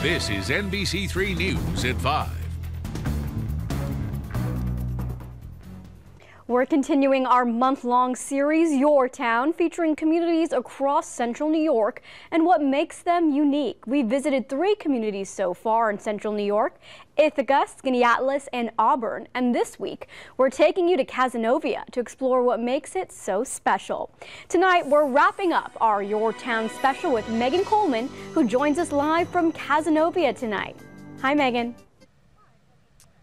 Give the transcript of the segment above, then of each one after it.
This is NBC3 News at 5. We're continuing our month-long series, Your Town, featuring communities across central New York and what makes them unique. We visited 3 communities so far in central New York: Ithaca, Skaneateles, and Auburn. And this week, we're taking you to Cazenovia to explore what makes it so special. Tonight, we're wrapping up our Your Town special with Megan Coleman, who joins us live from Cazenovia tonight. Hi, Megan.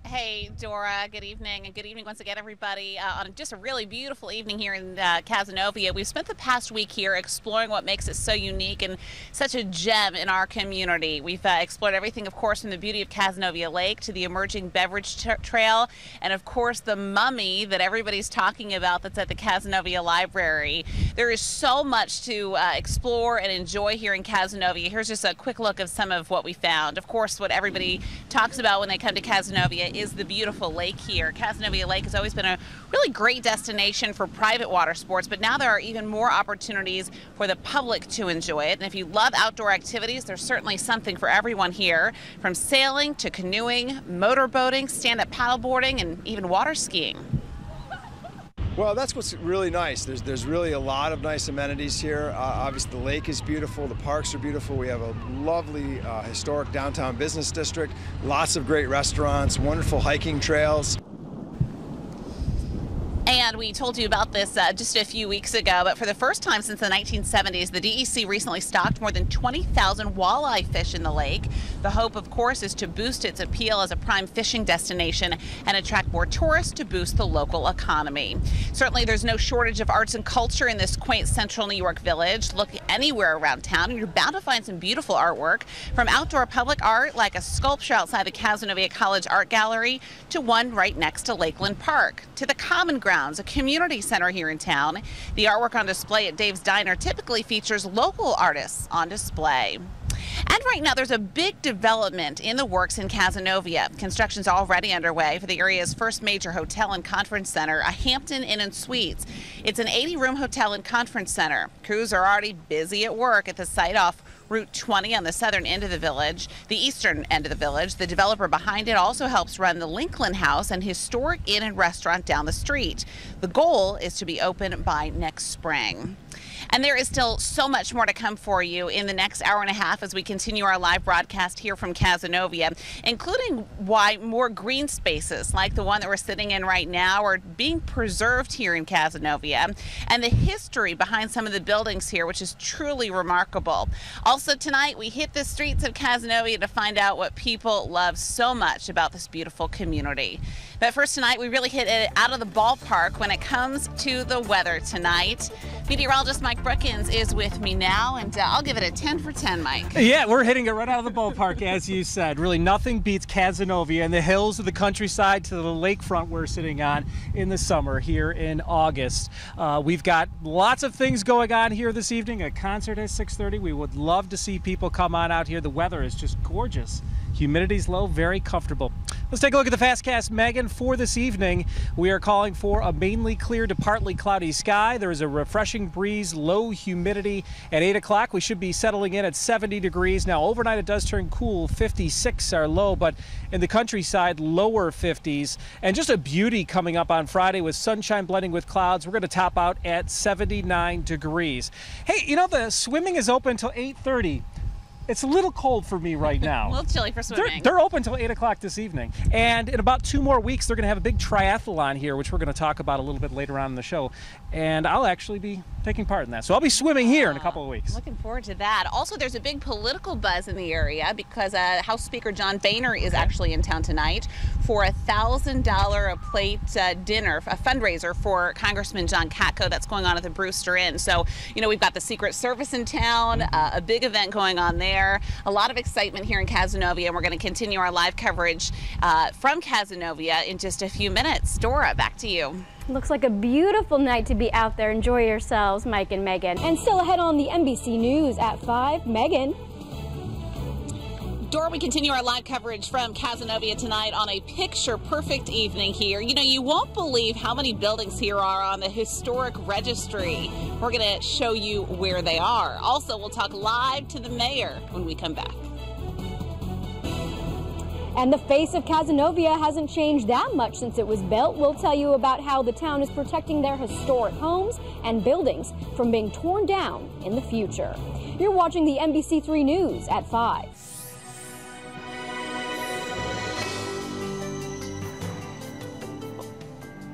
Hey, Dora. Good evening, and good evening once again, everybody. On just a really beautiful evening here in Cazenovia. We've spent the past week here exploring what makes it so unique and such a gem in our community. We've explored everything, of course, from the beauty of Cazenovia Lake to the emerging beverage trail, and of course the mummy that everybody's talking about that's at the Cazenovia Library. There is so much to explore and enjoy here in Cazenovia. Here's just a quick look of some of what we found. Of course, what everybody talks about when they come to Cazenovia is the beautiful lake here. Cazenovia Lake has always been a really great destination for private water sports, but now there are even more opportunities for the public to enjoy it. And if you love outdoor activities, there's certainly something for everyone here, from sailing to canoeing, motorboating, stand-up paddleboarding, and even water skiing. Well, that's what's really nice. There's really a lot of nice amenities here. Obviously, the lake is beautiful. The parks are beautiful. We have a lovely historic downtown business district. Lots of great restaurants, wonderful hiking trails. And we told you about this just a few weeks ago, but for the first time since the 1970s, the DEC recently stocked more than 20,000 walleye fish in the lake. The hope, of course, is to boost its appeal as a prime fishing destination and attract more tourists to boost the local economy. Certainly, there's no shortage of arts and culture in this quaint central New York village. Look anywhere around town, and you're bound to find some beautiful artwork, from outdoor public art like a sculpture outside the Cazenovia College Art Gallery to one right next to Lakeland Park, to the Common Grounds, a community center here in town. The artwork on display at Dave's Diner typically features local artists on display. And right now, there's a big development in the works in Cazenovia. Construction's already underway for the area's first major hotel and conference center, a Hampton Inn and Suites. It's an 80-room hotel and conference center. Crews are already busy at work at the site off Route 20 on the southern end of the village, the eastern end of the village. The developer behind it also helps run the Lincoln House, an historic inn and restaurant down the street. The goal is to be open by next spring. And there is still so much more to come for you in the next hour and a half as we continue our live broadcast here from Cazenovia, including why more green spaces like the one that we're sitting in right now are being preserved here in Cazenovia, and the history behind some of the buildings here, which is truly remarkable. Also tonight, we hit the streets of Cazenovia to find out what people love so much about this beautiful community. But first tonight, we really hit it out of the ballpark when it comes to the weather tonight. Meteorologist Mike Brookins is with me now, and I'll give it a 10 for 10, Mike. Yeah, we're hitting it right out of the ballpark, as you said. Really, nothing beats Cazenovia and the hills of the countryside to the lakefront we're sitting on in the summer here in August. We've got lots of things going on here this evening. A concert at 6:30. We would love to see people come on out here. The weather is just gorgeous. Humidity's low, very comfortable. Let's take a look at the Fastcast, Megan. For this evening, we are calling for a mainly clear to partly cloudy sky. There is a refreshing breeze, low humidity. At 8 o'clock, we should be settling in at 70 degrees. Now, overnight, it does turn cool. 56 are low, but in the countryside, lower 50s. And just a beauty coming up on Friday with sunshine blending with clouds. We're going to top out at 79 degrees. Hey, you know, the swimming is open until 8:30. It's a little cold for me right now. A little chilly for swimming. They're open until 8 o'clock this evening. And in about 2 more weeks, they're going to have a big triathlon here, which we're going to talk about a little bit later on in the show. And I'll actually be taking part in that. So I'll be swimming here in a couple of weeks. Looking forward to that. Also, there's a big political buzz in the area because House Speaker John Boehner is actually in town tonight for a $1,000 a plate dinner, a fundraiser for Congressman John Katko. That's going on at the Brewster Inn. So, you know, we've got the Secret Service in town, a big event going on there. A lot of excitement here in Cazenovia, and we're going to continue our live coverage from Cazenovia in just a few minutes. Dora, back to you. Looks like a beautiful night to be out there. Enjoy yourselves, Mike and Megan. And still ahead on the NBC News at 5, Megan. Dora, we continue our live coverage from Cazenovia tonight on a picture-perfect evening here. You know, you won't believe how many buildings here are on the historic registry. We're going to show you where they are. Also, we'll talk live to the mayor when we come back. And the face of Cazenovia hasn't changed that much since it was built. We'll tell you about how the town is protecting their historic homes and buildings from being torn down in the future. You're watching the NBC3 News at 5.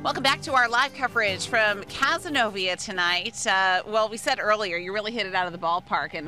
Welcome back to our live coverage from Cazenovia tonight. Well, we said earlier, you really hit it out of the ballpark, and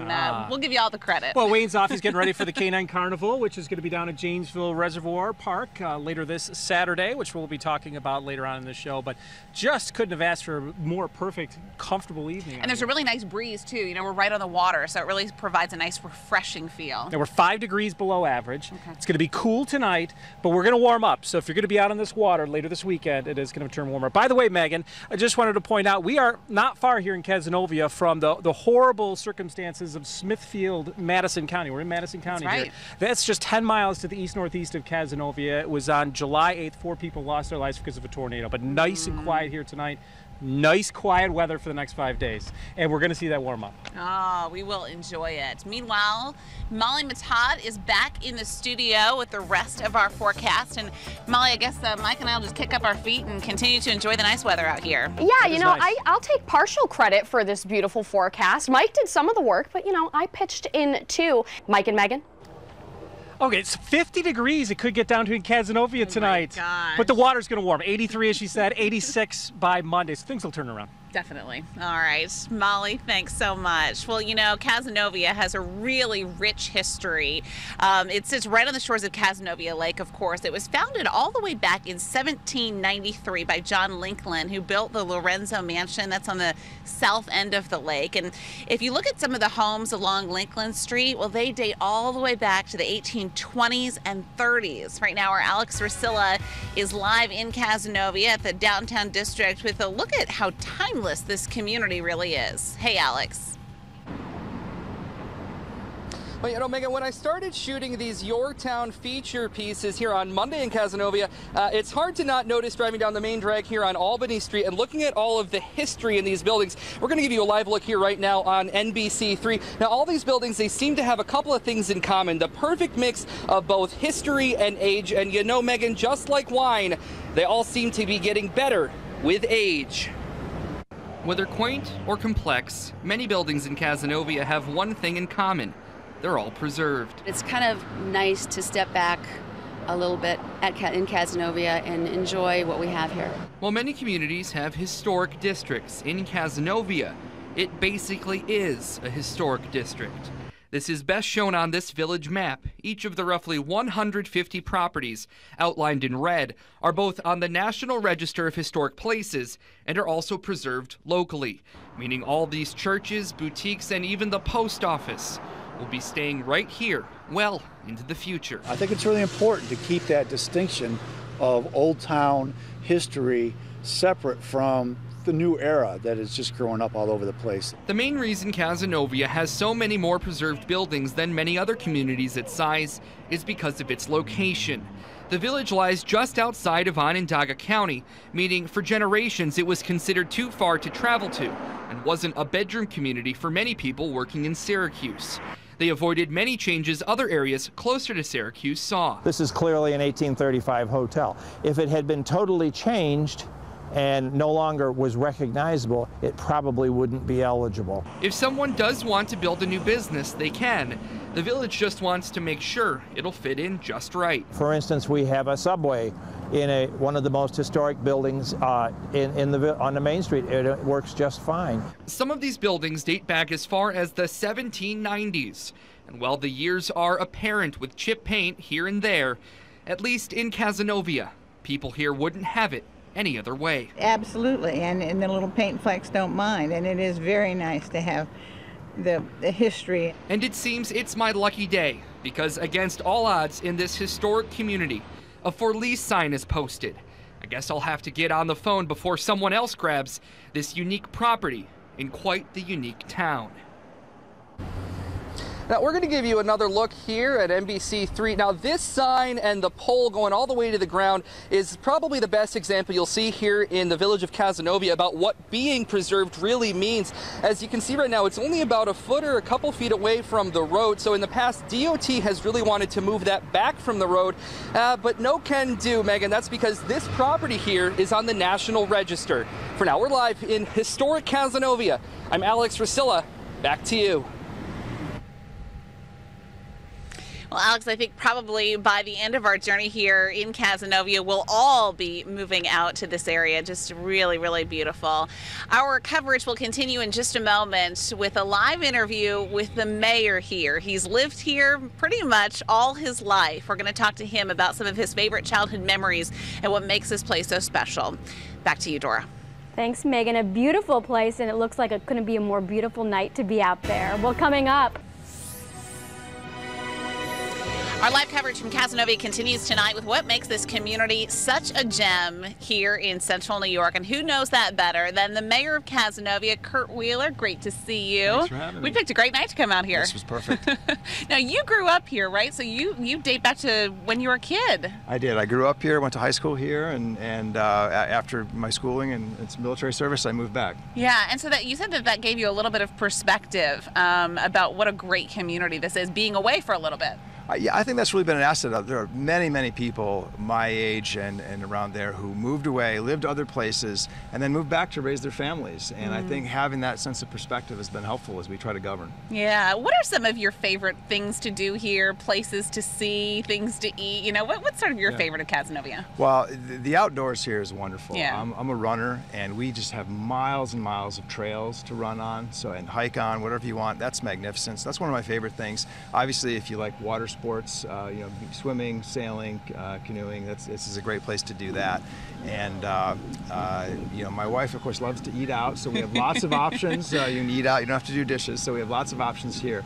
we'll give you all the credit. Well, Wayne's off. He's getting ready for the Canine Carnival, which is going to be down at Janesville Reservoir Park later this Saturday, which we'll be talking about later on in the show. But just couldn't have asked for a more perfect, comfortable evening. And there's a really nice breeze, too. You know, we're right on the water, so it really provides a nice, refreshing feel. Now, we're 5 degrees below average. Okay. It's going to be cool tonight, but we're going to warm up. So if you're going to be out on this water later this weekend, it is going to turn warmer. By the way, Megan, I just wanted to point out we are not far here in Cazenovia from the horrible circumstances of Smithfield, Madison County. We're in Madison County here. That's just 10 miles to the east-northeast of Cazenovia. It was on July 8th. 4 people lost their lives because of a tornado. But nice and quiet here tonight. Nice, quiet weather for the next 5 days. And we're going to see that warm up. Oh, we will enjoy it. Meanwhile, Molly Matad is back in the studio with the rest of our forecast. And Molly, I guess Mike and I will just kick up our feet and continue to enjoy the nice weather out here. Yeah, you know, nice. I'll take partial credit for this beautiful forecast. Mike did some of the work, but, you know, I pitched in too. Mike and Megan? Okay, it's 50 degrees. It could get down to in Cazenovia tonight. But the water's going to warm. 83, as she said, 86 by Monday. So things will turn around. Definitely. All right. Molly, thanks so much. Well, you know, Cazenovia has a really rich history. It sits right on the shores of Cazenovia Lake, of course. It was founded all the way back in 1793 by John Lincoln, who built the Lorenzo Mansion. That's on the south end of the lake. And if you look at some of the homes along Lincoln Street, well, they date all the way back to the 1820s and 30s. Right now, our Alex Rusilla is live in Cazenovia at the downtown district with a look at how timeless this community really is. Hey, Alex. Well, you know, Megan, when I started shooting these Yorktown feature pieces here on Monday in Cazenovia, it's hard to not notice driving down the main drag here on Albany Street and looking at all of the history in these buildings. We're going to give you a live look here right now on NBC3. Now, all these buildings, they seem to have a couple of things in common. The perfect mix of both history and age. And you know, Megan, just like wine, they all seem to be getting better with age. Whether quaint or complex, many buildings in Cazenovia have one thing in common. They're all preserved. It's kind of nice to step back a little bit in Cazenovia and enjoy what we have here. While many communities have historic districts, in Cazenovia, it basically is a historic district. This is best shown on this village map. Each of the roughly 150 properties outlined in red are both on the National Register of Historic Places and are also preserved locally, meaning all these churches, boutiques, and even the post office will be staying right here well into the future. I think it's really important to keep that distinction of Old Town history separate from the new era that is just growing up all over the place. The main reason Cazenovia has so many more preserved buildings than many other communities its size is because of its location. The village lies just outside of Onondaga County, meaning for generations it was considered too far to travel to and wasn't a bedroom community for many people working in Syracuse. They avoided many changes other areas closer to Syracuse saw. This is clearly an 1835 hotel. If it had been totally changed and no longer was recognizable, it probably wouldn't be eligible. If someone does want to build a new business, they can. The village just wants to make sure it'll fit in just right. For instance, we have a Subway in one of the most historic buildings on the main street. It works just fine. Some of these buildings date back as far as the 1790s. And while the years are apparent with chip paint here and there, at least in Cazenovia, people here wouldn't have it any other way. Absolutely, and the little paint flecks don't mind, and it is very nice to have the history. And it seems it's my lucky day, because against all odds in this historic community, a for lease sign is posted. I guess I'll have to get on the phone before someone else grabs this unique property in quite the unique town. Now we're going to give you another look here at NBC3. Now this sign and the pole going all the way to the ground is probably the best example you'll see here in the village of Cazenovia about what being preserved really means. As you can see right now, it's only about a foot or a couple feet away from the road. So in the past, DOT has really wanted to move that back from the road, but no can do, Megan. That's because this property here is on the National Register. For now, we're live in historic Cazenovia. I'm Alex Rusilla. Back to you. Well, Alex, I think probably by the end of our journey here in Cazenovia, we'll all be moving out to this area. Just really, really beautiful. Our coverage will continue in just a moment with a live interview with the mayor here. He's lived here pretty much all his life. We're going to talk to him about some of his favorite childhood memories and what makes this place so special. Back to you, Dora. Thanks, Megan. A beautiful place, and it looks like it couldn't be a more beautiful night to be out there. Well, coming up, our live coverage from Cazenovia continues tonight with what makes this community such a gem here in central New York. And who knows that better than the mayor of Cazenovia, Kurt Wheeler. Great to see you. Thanks for having me. We picked a great night to come out here. This was perfect. Now, you grew up here, right? So you date back to when you were a kid. I did. I grew up here, went to high school here, and after my schooling and military service, I moved back. Yeah, and so that you said that gave you a little bit of perspective about what a great community this is, being away for a little bit. Yeah, I think that's really been an asset. There are many, many people my age and around there who moved away, lived other places, and then moved back to raise their families. And I think having that sense of perspective has been helpful as we try to govern. Yeah. What are some of your favorite things to do here, places to see, things to eat? You know, what's sort of your favorite of Cazenovia? Well, the outdoors here is wonderful. Yeah. I'm a runner, and we just have miles and miles of trails to run on, and hike on, whatever you want. That's magnificent. So that's one of my favorite things. Obviously, if you like water sports, you know, swimming, sailing, canoeing, this is a great place to do that. And you know, my wife, of course, loves to eat out, so we have lots of options. You can eat out, you don't have to do dishes, so we have lots of options here.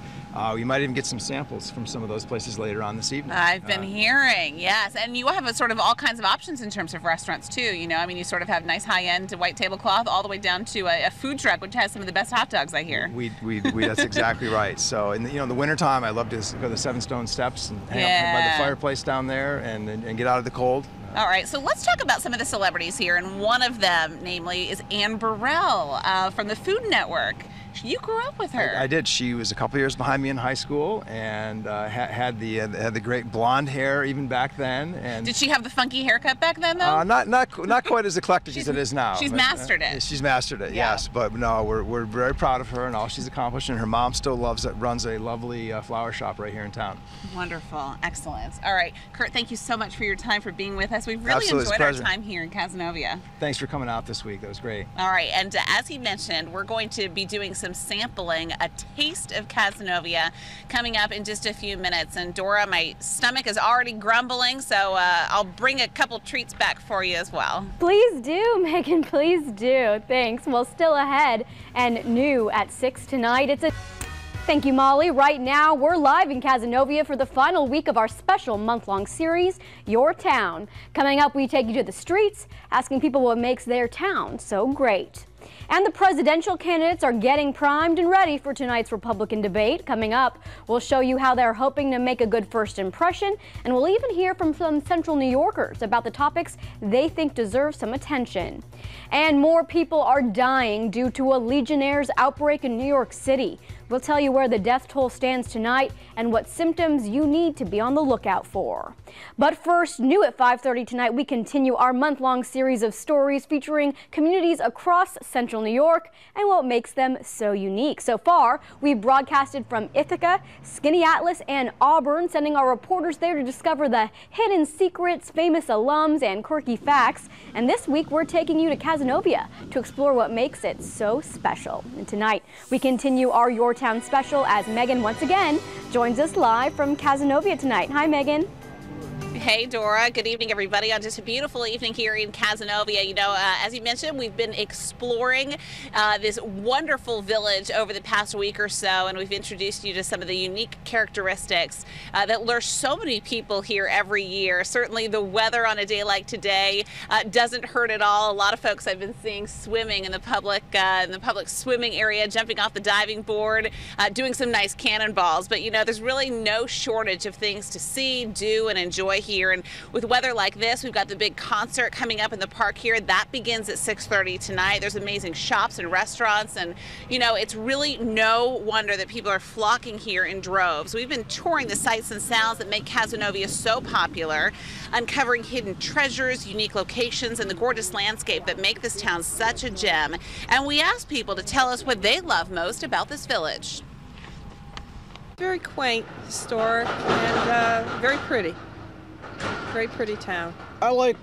We might even get some samples from some of those places later on this evening. I've been hearing, yes, and you have a sort of all kinds of options in terms of restaurants too. You know, I mean, you sort of have nice high-end white tablecloth all the way down to a food truck, which has some of the best hot dogs, I hear. That's exactly right. So, in the wintertime, I love to go to the Seven Stone Steps and hang out by the fireplace down there and get out of the cold. All right, so let's talk about some of the celebrities here, and one of them, namely, is Anne Burrell from the Food Network. You grew up with her. I did. She was a couple years behind me in high school, and had the great blonde hair even back then. And did she have the funky haircut back then, though? Not quite as eclectic as it is now. She's mastered it. She's mastered it. Yeah. Yes, but no, we're very proud of her and all she's accomplished. And her mom still runs a lovely flower shop right here in town. Wonderful, excellent. All right, Kurt, thank you so much for your time, for being with us. We've really enjoyed our time here in Cazenovia. Thanks for coming out this week. That was great. All right, and as he mentioned, we're going to be doing some sampling, a taste of Cazenovia, coming up in just a few minutes. And Dora, my stomach is already grumbling, so I'll bring a couple treats back for you as well. Please do, Megan, please do. Thanks. Well, still ahead and new at 6 tonight. Thank you, Molly. Right now, we're live in Cazenovia for the final week of our special month-long series, Your Town. Coming up, we take you to the streets, asking people what makes their town so great. And the presidential candidates are getting primed and ready for tonight's Republican debate. Coming up, we'll show you how they're hoping to make a good first impression, and we'll even hear from some Central New Yorkers about the topics they think deserve some attention. And more people are dying due to a Legionnaire's outbreak in New York City. We'll tell you where the death toll stands tonight and what symptoms you need to be on the lookout for. But first, new at 5:30 tonight, we continue our month-long series of stories featuring communities across Central New York and what makes them so unique. So far, we've broadcasted from Ithaca, Skaneateles, and Auburn, sending our reporters there to discover the hidden secrets, famous alums, and quirky facts. And this week, we're taking you to Cazenovia to explore what makes it so special. And tonight, we continue our Your Town special as Megan once again joins us live from Cazenovia tonight. Hi, Megan. Hey, Dora. Good evening, everybody, on just a beautiful evening here in Cazenovia. You know, as you mentioned, we've been exploring this wonderful village over the past week or so, and we've introduced you to some of the unique characteristics that lure so many people here every year. Certainly the weather on a day like today doesn't hurt at all. A lot of folks I've been seeing swimming in the public swimming area, jumping off the diving board, doing some nice cannonballs. But, you know, there's really no shortage of things to see, do, and enjoy here. And with weather like this, we've got the big concert coming up in the park here. That begins at 6:30 tonight. There's amazing shops and restaurants, and you know, it's really no wonder that people are flocking here in droves. We've been touring the sights and sounds that make Cazenovia so popular, uncovering hidden treasures, unique locations, and the gorgeous landscape that make this town such a gem. And we asked people to tell us what they love most about this village. Very quaint, historic, and very pretty. Very pretty town. I like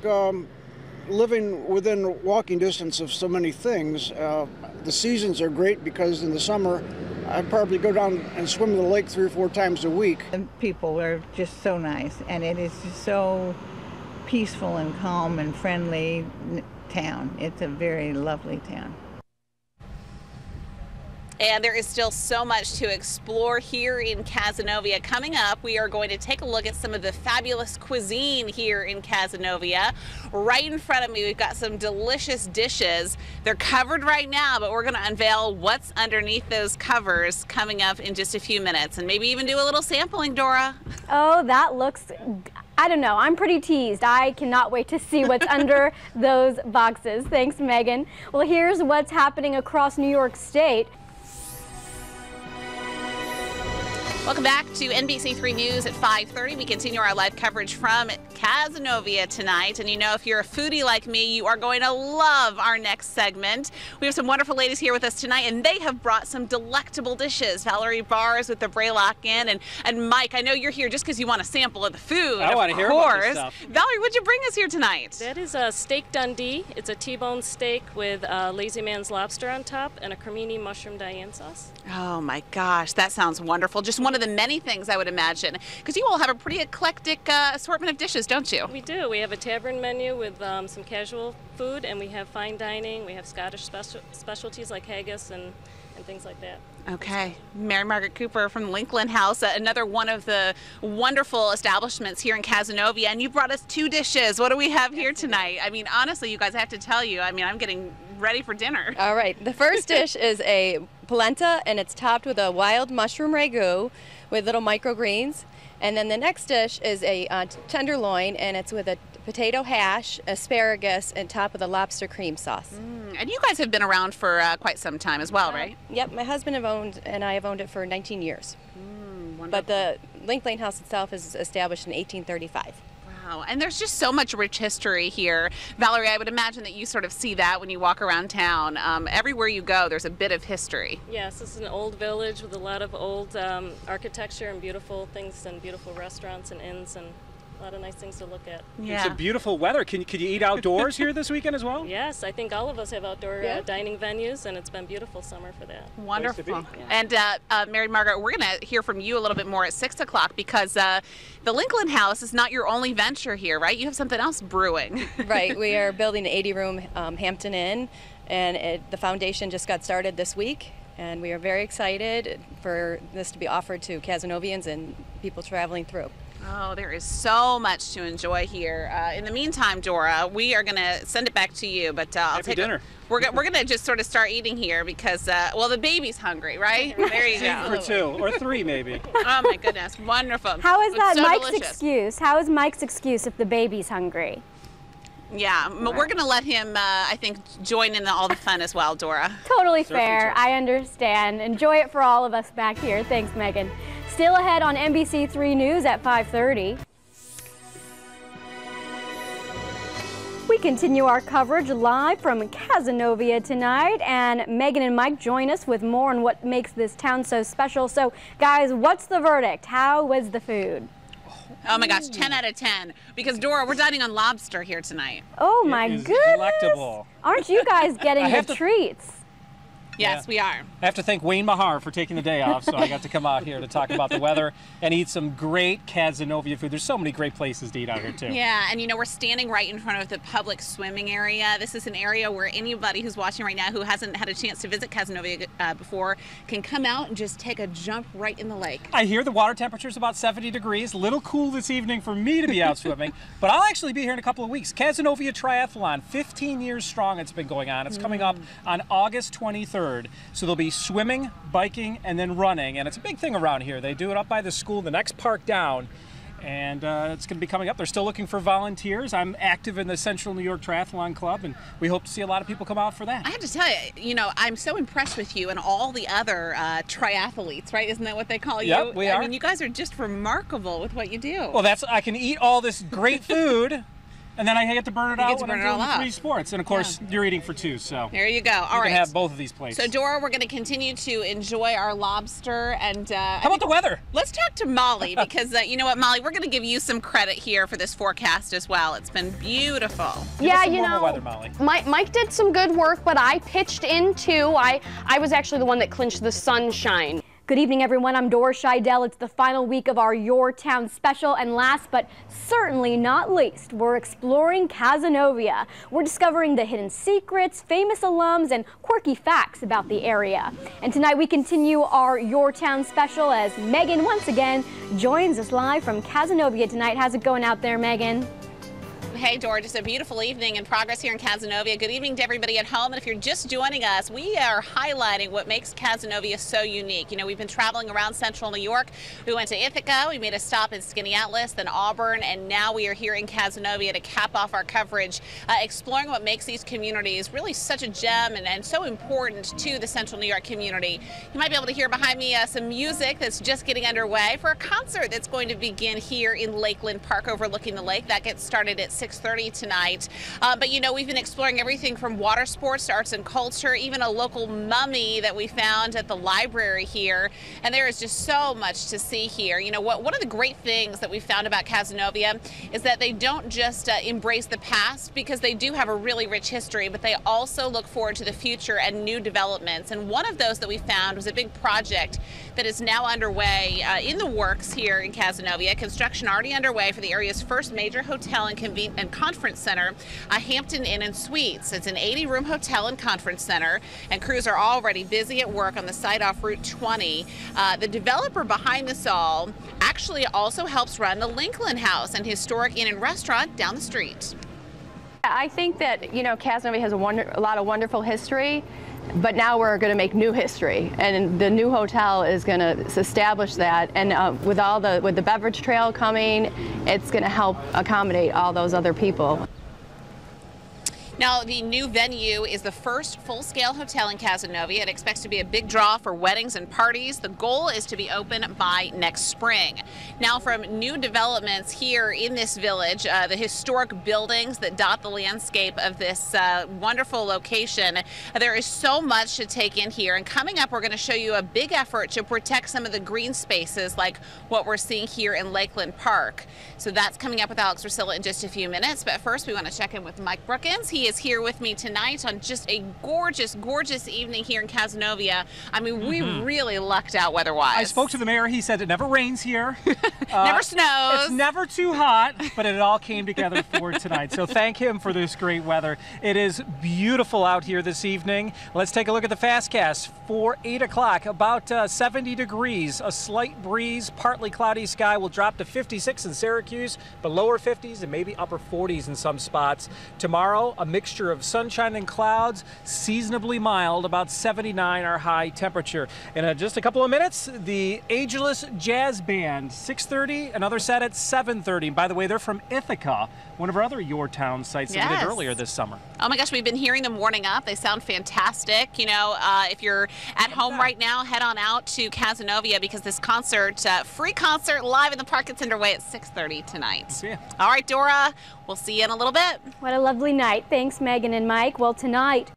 living within walking distance of so many things. The seasons are great because in the summer I probably go down and swim in the lake 3 or 4 times a week. And people are just so nice, and it is just so peaceful and calm and friendly town. It's a very lovely town. And there is still so much to explore here in Cazenovia. Coming up, we are going to take a look at some of the fabulous cuisine here in Cazenovia. Right in front of me, we've got some delicious dishes. They're covered right now, but we're going to unveil what's underneath those covers coming up in just a few minutes, and maybe even do a little sampling, Dora. Oh, that looks, I don't know, I'm pretty teased. I cannot wait to see what's under those boxes. Thanks, Megan. Well, here's what's happening across New York State. Welcome back to NBC3 News at 5:30. We continue our live coverage from Cazenovia tonight. And you know, if you're a foodie like me, you are going to love our next segment. We have some wonderful ladies here with us tonight, and they have brought some delectable dishes. Valerie Bars with the Braylock Inn, and Mike, I know you're here just because you want a sample of the food. I want to hear about this stuff. Valerie, what'd you bring us here tonight? That is a steak Dundee. It's a T-bone steak with Lazy Man's lobster on top and a cremini mushroom Diane sauce. Oh my gosh, that sounds wonderful. Just one of the many things I would imagine, because you all have a pretty eclectic assortment of dishes, don't you? We do. We have a tavern menu with some casual food, and we have fine dining. We have Scottish specialties like haggis and things like that. Okay. Mary Margaret Cooper from Lincoln House, another one of the wonderful establishments here in Cazenovia, and you brought us 2 dishes. What do we have here tonight? I mean, honestly, you guys, I have to tell you, I mean, I'm getting ready for dinner. All right. The first dish is a polenta, and it's topped with a wild mushroom ragu with little microgreens. And then the next dish is a tenderloin, and it's with a potato hash, asparagus, and topped with a lobster cream sauce. And you guys have been around for quite some time as well, right? Yep, my husband and I have owned it for 19 years. But the Lincoln House itself is established in 1835. Wow, and there's just so much rich history here. Valerie, I would imagine that you sort of see that when you walk around town. Everywhere you go, there's a bit of history. Yes, this is an old village with a lot of old architecture and beautiful things and beautiful restaurants and inns and a lot of nice things to look at. Yeah. It's a beautiful weather. Can you eat outdoors here this weekend as well? Yes, I think all of us have outdoor dining venues, and it's been beautiful summer for that. Wonderful. And Mary Margaret, we're going to hear from you a little bit more at 6 o'clock because the Lincoln House is not your only venture here, right? You have something else brewing. Right. We are building an 80-room Hampton Inn, and the foundation just got started this week. And we are very excited for this to be offered to Cazenovians and people traveling through. Oh, there is so much to enjoy here. In the meantime, Dora, we are going to send it back to you, but I'll take dinner. We're going to just sort of start eating here because, well, the baby's hungry, right? There you go. For 2 or 3, maybe. Oh my goodness, wonderful. How is that so Mike's delicious. excuse? How is Mike's excuse if the baby's hungry? Yeah, we're going to let him, I think, join in all the fun as well, Dora. Totally fair. I understand. Enjoy it for all of us back here. Thanks, Megan. Still ahead on NBC3 News at 5:30. We continue our coverage live from Cazenovia tonight, and Megan and Mike join us with more on what makes this town so special. So, guys, what's the verdict? How was the food? Oh my gosh, 10 out of 10. Because Dora, we're dining on lobster here tonight. Oh my goodness. Delectable. Aren't you guys getting the treats? Yes, we are. I have to thank Wayne Mahar for taking the day off, so I got to come out here to talk about the weather and eat some great Cazenovia food. There's so many great places to eat out here, too. Yeah, and we're standing right in front of the public swimming area. This is an area where anybody who's watching right now who hasn't had a chance to visit Cazenovia before can come out and just take a jump right in the lake. I hear the water temperature is about 70 degrees. A little cool this evening for me to be out swimming, but I'll actually be here in a couple of weeks. Cazenovia Triathlon, 15 years strong it's been going on. It's coming up on August 23rd. So there'll be swimming, biking, and then running. And it's a big thing around here. They do it up by the school, the next park down. And it's going to be coming up. They're still looking for volunteers. I'm active in the Central New York Triathlon Club, and we hope to see a lot of people come out for that. I have to tell you, I'm so impressed with you and all the other triathletes, right? Isn't that what they call you? Yep, we are. I mean, you guys are just remarkable with what you do. Well, I can eat all this great food. And then I get to burn it out when I'm doing the 3 sports. And of course, you're eating for 2, so. There you go. All right. You can have both of these plates. So, Dora, we're going to continue to enjoy our lobster. And how about the weather? Let's talk to Molly because, you know what, Molly, we're going to give you some credit here for this forecast as well. It's been beautiful. Yeah, weather, Molly. Mike did some good work, but I pitched in too. I was actually the one that clinched the sunshine. Good evening, everyone. I'm Dora Scheidel. It's the final week of our Your Town special, and last but certainly not least, we're exploring Cazenovia. We're discovering the hidden secrets, famous alums, and quirky facts about the area. And tonight we continue our Your Town special as Megan once again joins us live from Cazenovia tonight. How's it going out there, Megan? Hey, Dora, just a beautiful evening in progress here in Cazenovia. Good evening to everybody at home. And if you're just joining us, we are highlighting what makes Cazenovia so unique. We've been traveling around Central New York. We went to Ithaca, we made a stop in Skaneateles, then Auburn, and now we are here in Cazenovia to cap off our coverage, exploring what makes these communities really such a gem and so important to the Central New York community. You might be able to hear behind me some music that's just getting underway for a concert that's going to begin here in Lakeland Park overlooking the lake. That gets started at 6:30 tonight. But we've been exploring everything from water sports to arts and culture, even a local mummy that we found at the library here. And there is just so much to see here. One of the great things that we found about Cazenovia is that they don't just embrace the past, because they do have a really rich history, but they also look forward to the future and new developments. And one of those that we found was a big project that is now underway in the works here in Cazenovia. Construction already underway for the area's first major hotel and conference center, Hampton Inn and Suites. It's an 80-room hotel and conference center, and crews are already busy at work on the site off Route 20. The developer behind this all actually also helps run the Lakeland House, an historic inn and restaurant down the street. I think that, Cazenovia has a lot of wonderful history, but now we're going to make new history, and the new hotel is going to establish that. And with the beverage trail coming, it's going to help accommodate all those other people. Now, the new venue is the first full-scale hotel in Cazenovia. It expects to be a big draw for weddings and parties. The goal is to be open by next spring. Now, from new developments here in this village, the historic buildings that dot the landscape of this wonderful location, there is so much to take in here. And coming up, we're going to show you a big effort to protect some of the green spaces like what we're seeing here in Lakeland Park. So that's coming up with Alex Rusilla in just a few minutes. But first, we want to check in with Mike Brookins. He is here with me tonight on just a gorgeous, gorgeous evening here in Cazenovia. I mean, we really lucked out weather-wise. I spoke to the mayor. He said it never rains here. Never snows. It's never too hot, but it all came together for tonight. So thank him for this great weather. It is beautiful out here this evening. Let's take a look at the Fastcast for 8 o'clock. About 70 degrees, a slight breeze, partly cloudy sky will drop to 56 in Syracuse, but lower 50s and maybe upper 40s in some spots. Tomorrow, a mixture of sunshine and clouds, seasonably mild, about 79 our high temperature. In just a couple of minutes, the Ageless Jazz Band, 6:30, another set at 7:30. By the way, they're from Ithaca, one of our other Your Town sites that we did earlier this summer. Oh my gosh, we've been hearing them warming up. They sound fantastic. If you're at home right now, head on out to Cazenovia because this concert, free concert live in the park, gets underway at 6:30 tonight. See ya. All right, Dora, we'll see you in a little bit. What a lovely night. Thanks, Megan and Mike. Well, tonight,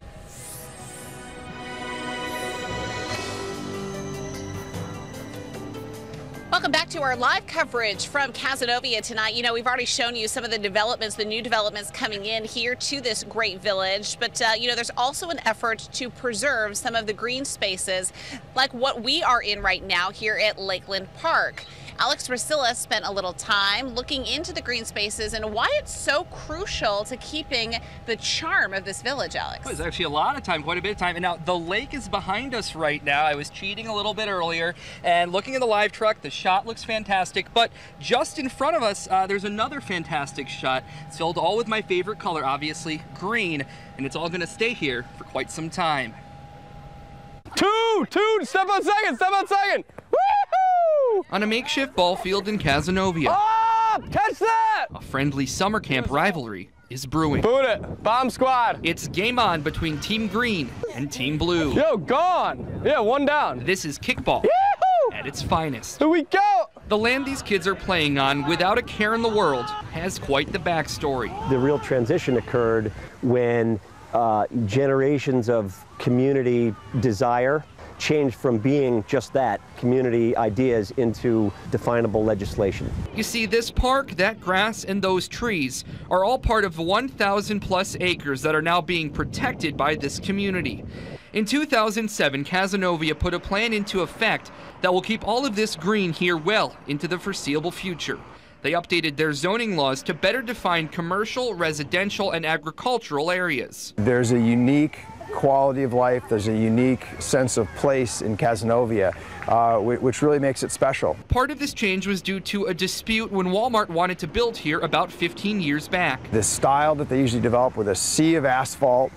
Welcome back to our live coverage from Cazenovia tonight. You know, we've already shown you some of the developments, the new developments coming in here to this great village. But, you know, there's also an effort to preserve some of the green spaces like what we are in right now here at Lakeland Park. Alex Rusilla spent a little time looking into the green spaces and why it's so crucial to keeping the charm of this village, Alex. Well, it's actually a lot of time, quite a bit of time. And now the lake is behind us right now. I was cheating a little bit earlier and looking at the live truck, the shot looks fantastic. But just in front of us, there's another fantastic shot. It's filled all with my favorite color, obviously, green. And it's all going to stay here for quite some time. Two, step on second, Woohoo! On a makeshift ball field in Cazenovia. Oh, catch that! A friendly summer camp rivalry is brewing. Boot it, bomb squad. It's game on between Team Green and Team Blue. Yo, gone. Yeah, one down. This is kickball at its finest. Here we go. The land these kids are playing on without a care in the world has quite the backstory. The real transition occurred when generations of community desire changed from being just that, community ideas, into definable legislation. You see, this park, that grass, and those trees are all part of 1,000 plus acres that are now being protected by this community. In 2007, Cazenovia put a plan into effect that will keep all of this green here well into the foreseeable future. They updated their zoning laws to better define commercial, residential, and agricultural areas. There's a unique quality of life, there's a unique sense of place in Cazenovia, which really makes it special. Part of this change was due to a dispute when Walmart wanted to build here about 15 years back. The style that they usually develop with a sea of asphalt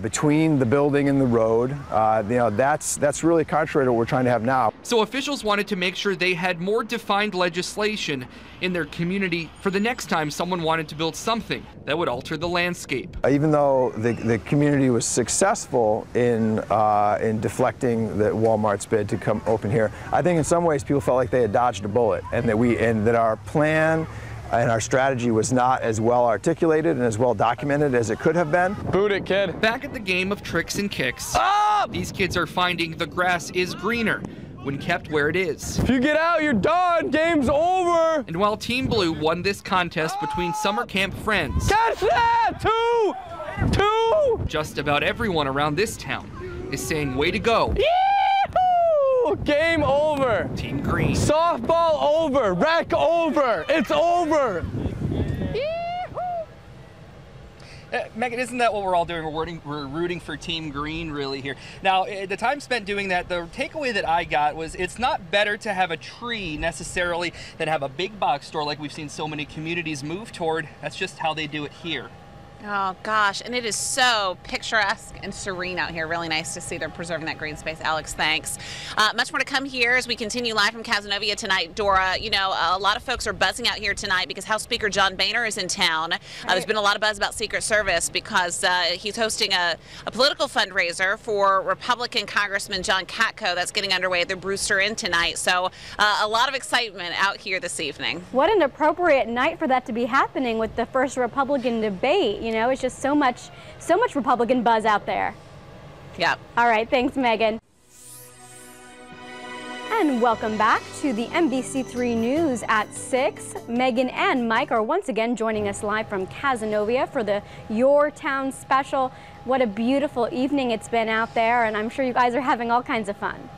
between the building and the road, you know, that's really contrary to what we're trying to have now. So officials wanted to make sure they had more defined legislation in their community for the next time someone wanted to build something that would alter the landscape. Even though the community was successful in deflecting the Walmart's bid to come open here, I think in some ways people felt like they had dodged a bullet, and that our plan and our strategy was not as well articulated and as well documented as it could have been. Boot it, kid. Back at the game of tricks and kicks, these kids are finding the grass is greener when kept where it is. If you get out, you're done. Game's over. And while Team Blue won this contest between summer camp friends, catch that! Two! Just about everyone around this town is saying way to go. Yee-hoo! Game over. Team Green. Softball over. Rec over. It's over. Megan, isn't that what we're all doing? We're rooting for Team Green really here. Now, the time spent doing that, the takeaway that I got was it's not better to have a tree necessarily than have a big box store like we've seen so many communities move toward. That's just how they do it here. Oh gosh, and it is so picturesque and serene out here. Really nice to see they're preserving that green space. Alex, thanks. Much more to come here as we continue live from Cazenovia tonight. Dora, you know, a lot of folks are buzzing out here tonight because House Speaker John Boehner is in town. There's been a lot of buzz about Secret Service because he's hosting a political fundraiser for Republican Congressman John Katko that's getting underway at the Brewster Inn tonight. So a lot of excitement out here this evening. What an appropriate night for that to be happening with the first Republican debate. You know, it's just so much Republican buzz out there. Yep. All right, thanks, Megan. And welcome back to the NBC3 News at 6. Megan and Mike are once again joining us live from Cazenovia for the Your Town special. What a beautiful evening it's been out there, and I'm sure you guys are having all kinds of fun.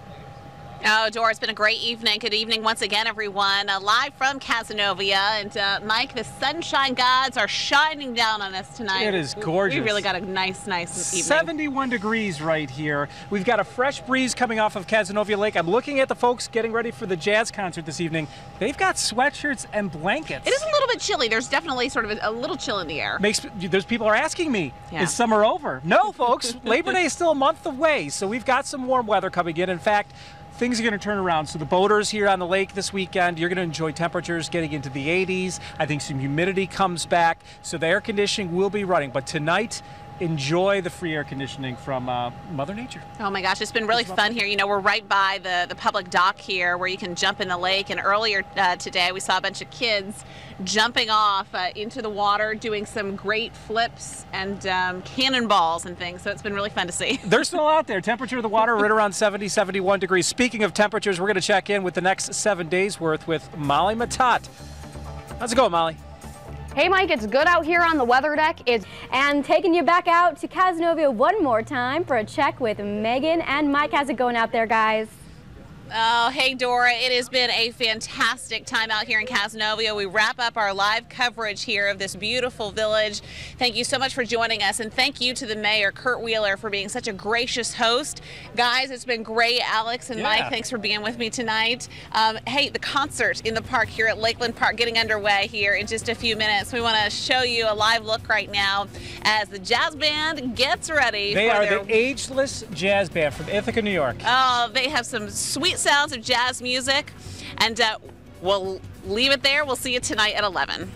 Oh, Dora, it's been a great evening. Good evening once again, everyone. Live from Cazenovia. And Mike, the sunshine gods are shining down on us tonight. It is gorgeous. We really got a nice evening. 71 degrees right here. We've got a fresh breeze coming off of Cazenovia Lake. I'm looking at the folks getting ready for the jazz concert this evening. They've got sweatshirts and blankets. It is a little bit chilly. There's definitely sort of a little chill in the air. Those people are asking me, is summer over? No, folks. Labor Day is still a month away, so we've got some warm weather coming in. In fact, things are going to turn around. So the boaters here on the lake this weekend, you're going to enjoy temperatures getting into the 80s. I think some humidity comes back, so the air conditioning will be running. But tonight, enjoy the free air conditioning from Mother Nature. Oh my gosh, it's been really fun here. You know, we're right by the public dock here where you can jump in the lake, and earlier today we saw a bunch of kids jumping off into the water, doing some great flips and cannonballs and things, so it's been really fun to see. They're still out there. Temperature of the water right around 70, 71 degrees. Speaking of temperatures, we're going to check in with the next 7 days worth with Molly Matat. How's it going, Molly? Hey Mike, it's good out here on the weather deck. And taking you back out to Cazenovia one more time for a check with Megan and Mike. How's it going out there, guys? Oh, hey Dora, it has been a fantastic time out here in Cazenovia. We wrap up our live coverage here of this beautiful village. Thank you so much for joining us, and thank you to the mayor, Kurt Wheeler, for being such a gracious host. Guys, it's been great. Alex and Mike, thanks for being with me tonight. Hey, the concert in the park here at Lakeland Park getting underway here in just a few minutes. We want to show you a live look right now as the jazz band gets ready. They are the Ageless Jazz Band from Ithaca, New York. Oh, they have some sweet sounds of jazz music, and we'll leave it there. We'll see you tonight at 11.